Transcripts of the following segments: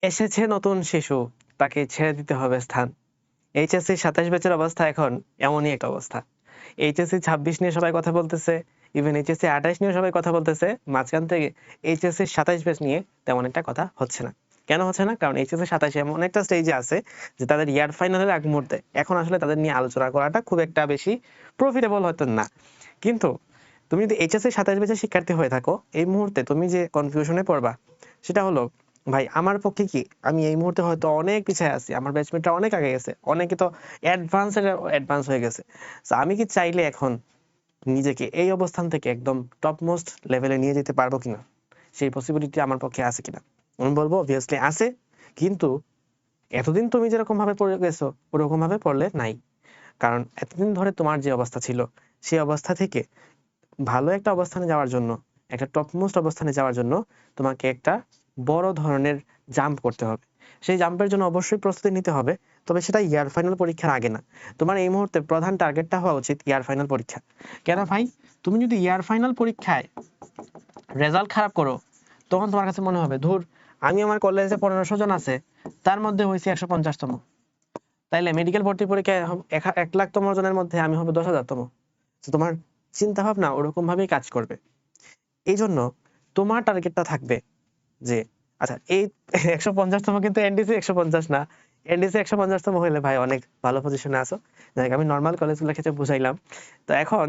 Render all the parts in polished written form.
এসেছে নতুন শিশু, তাকে ছেড়ে দিতে হবে স্থান। এইচএসসি ২৭ ব্যাচের অবস্থা এখন এমনই একটা অবস্থা। এইচএসসি ২৬ নিয়ে সবাই কথা বলতেছে, ইভেন এইচএসসি ২৮ নিয়েও সবাই কথা বলতেছে। মাঝখান থেকে এইচএসসি ২৭ ব্যাচ নিয়ে তেমন একটা কথা হচ্ছে না। কেন হচ্ছে না? কারণ এইচএসসি ২৭ এমন একটা স্টেজে আছে যে তাদের ইয়ার ফাইনালের আগ মুহূর্তে এখন আসলে তাদের নিয়ে আলোচনা করাটা খুব একটা বেশি প্রফিটেবল হয়তো না। কিন্তু তুমি যদি এইচএসসি ২৭ ব্যাচের শিক্ষার্থী হয়ে থাকো, এই মুহূর্তে তুমি যে কনফিউশনে পড়বা সেটা হলো, ভাই আমার পক্ষে কি আমি এই মুহূর্তে হয়তো অনেক পিছায় আছি, আমার ব্যাচমেটরা অনেক আগে গেছে, অনেকে তো অ্যাডভান্স হয়ে গেছে। তো আমি কি চাইলে এখন নিজেকে এই অবস্থান থেকে একদম টপ মোস্ট লেভেলে নিয়ে যেতে পারবো কিনা, সেই পসিবিলিটি আমার পক্ষে আছে কিনা? আমি বলবো অবভিয়াসলি আছে, কিন্তু এতদিন তুমি যেরকম ভাবে পড়ে গেছো ওরকম ভাবে পড়লে নাই। কারণ এতদিন ধরে তোমার যে অবস্থা ছিল সেই অবস্থা থেকে ভালো একটা অবস্থানে যাওয়ার জন্য, একটা টপ মোস্ট অবস্থানে যাওয়ার জন্য তোমাকে একটা বড় ধরনের জাম্প করতে হবে। সেই জাম্পের জন্য অবশ্যই প্রস্তুতি নিতে হবে, তবে সেটা ইয়ার ফাইনাল পরীক্ষার আগে না। তোমার এই মুহূর্তে প্রধান টার্গেটটা হওয়া উচিত ইয়ার ফাইনাল পরীক্ষা। কেন ভাই? তুমি যদি ইয়ার ফাইনাল পরীক্ষায় রেজাল্ট খারাপ করো, তখন তোমার কাছে মনে হবে ধুর, আমি আমার কলেজে ১৫০০ জন আছে, তার মধ্যে হয়েছি ১৫০তম। তাইলে মেডিকেল ভর্তি পরীক্ষায় ১,০০,০০০ জনের মধ্যে আমি হবে ১০,০০০তম। তো তোমার চিন্তা ভাবনা ওরকম ভাবেই কাজ করবে। এই জন্য তোমার টার্গেটটা থাকবে যে আচ্ছা, এই ১৫০তম কিন্তু এনডিসি ১৫০ না। এনডিসি ১৫০তম হইলে ভাই অনেক ভালো পজিশনে আছো। যাই হোক, আমি নরমাল কলেজগুলোর ক্ষেত্রে বুঝাইলাম। তো এখন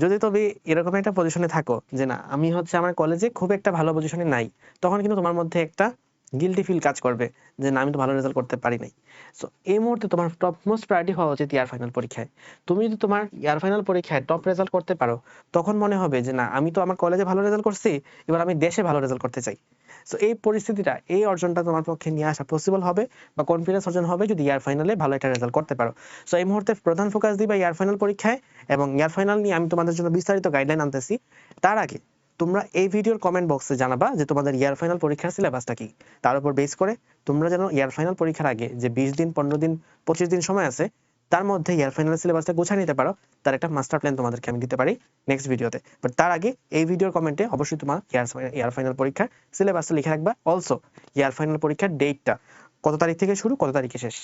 যদি তুমি এরকম একটা পজিশনে থাকো যে না, আমি হচ্ছে আমার কলেজে খুব একটা ভালো পজিশনে নাই, তখন কিন্তু তোমার মধ্যে একটা গিল্টি ফিল কাজ করবে যে না, আমি তো ভালো রেজাল্ট করতে পারি নাই। সো এই মুহূর্তে তোমার টপ মোস্ট প্রায়োরিটি হওয়া উচিত ইয়ার ফাইনাল পরীক্ষায়। তুমি যদি তোমার ইয়ার ফাইনাল পরীক্ষায় টপ রেজাল্ট করতে পারো, তখন মনে হবে যে না, আমি তো আমার কলেজে ভালো রেজাল্ট করছি, এবার আমি দেশে ভালো রেজাল্ট করতে চাই। সো এই পরিস্থিতিটা, এই অর্জনটা তোমার পক্ষে নিয়ে আসা পসিবল হবে বা কনফিডেন্স অর্জন হবে যদি ইয়ার ফাইনালে ভালো একটা রেজাল্ট করতে পারো। সো এই মুহূর্তে প্রধান ফোকাস দিবা ইয়ার ফাইনাল পরীক্ষায়, এবং ইয়ার ফাইনাল নিয়ে আমি তোমাদের জন্য বিস্তারিত গাইডলাইন আনতেছি। তার আগে তোমরা এই ভিডিওর কমেন্ট বক্সে জানাবা যে তোমাদের ইয়ার ফাইনাল পরীক্ষার সিলেবাসটা কি। তার উপর বেস করে তোমরা যেন ইয়ার ফাইনাল পরীক্ষার আগে যে 20 দিন, 15 দিন, 25 দিন সময় আছে, তার মধ্যে ইয়ার ফাইনাল সিলেবাসটা গুছিয়ে নিতে পারো, তার একটা মাস্টার প্ল্যান তোমাদেরকে আমি দিতে পারি নেক্সট ভিডিওতে। বাট তার আগে এই ভিডিওর কমেন্টে অবশ্যই তোমার ইয়ার ফাইনাল পরীক্ষার সিলেবাসটা লিখে রাখবা। অলসো ইয়ার ফাইনাল পরীক্ষার ডেটটা কত তারিখ থেকে শুরু, কত তারিখে শেষ।